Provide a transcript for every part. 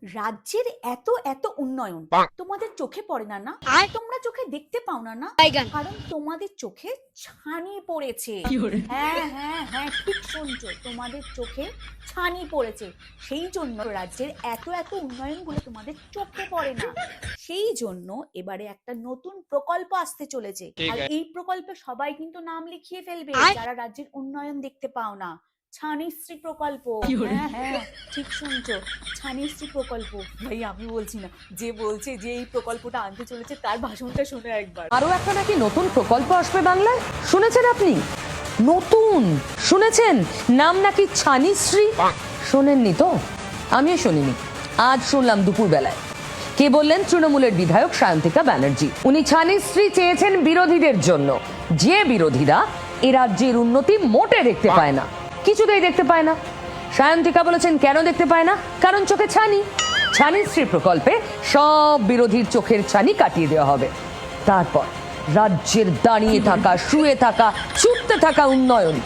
রাজ্যের এত এত উন্নয়ন তোমাদের চোখে পড়ে না? না তোমরা চোখে দেখতে পাও না? কারণ তোমাদের চোখে ছানি পড়েছে। হ্যাঁ হ্যাঁ হ্যাঁ, ঠিক শুনছো, তোমাদের চোখে ছানি পড়েছে। সেই জন্য রাজ্যের এত এত উন্নয়নগুলো তোমাদের চোখে পড়ে না। সেই জন্য এবারে একটা নতুন প্রকল্প আসতে চলেছে, আর এই প্রকল্পে সবাই কিন্তু নাম লিখিয়ে ফেলবে যারা রাজ্যের উন্নয়ন দেখতে পাও না। ছানিশ্রী প্রকল্প। হ্যাঁ হ্যাঁ, ঠিক শুনছো, ছানিশ্রী প্রকল্প। ভাই আমি বলছি না, যে বলছে যে এই প্রকল্পটা আনতে চলেছে তার ভাষণটা শুনে একবার। আরো একটা নাকি নতুন প্রকল্প আসবে বাংলায়, শুনেছেন আপনি? নতুন শুনেছেন, নাম নাকি ছানিশ্রী। শোনেননি তো? আমিও শুনিনি, আজ শুনলাম দুপুর বেলায়। কে বললেন? তৃণমূলের বিধায়ক সায়ন্তিকা ব্যানার্জি। উনি ছানিশ্রী চেয়েছেন বিরোধীদের জন্য, যে বিরোধীরা এ রাজ্যের উন্নতি মোটে দেখতে পায় না, কিছুতেই দেখতে পায় না। সায়ন্তিকা বলেছেন কেন দেখতে পায় না? কারণ চোখে ছানি। ছানিশ্রী প্রকল্পে সব বিরোধীর চোখের ছানি কাটিয়ে দেওয়া হবে। তারপর রাজ্যের দাঁড়িয়ে থাকা, শুয়ে থাকা, ছুটতে থাকা উন্নয়ন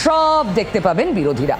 সব দেখতে পাবেন বিরোধীরা।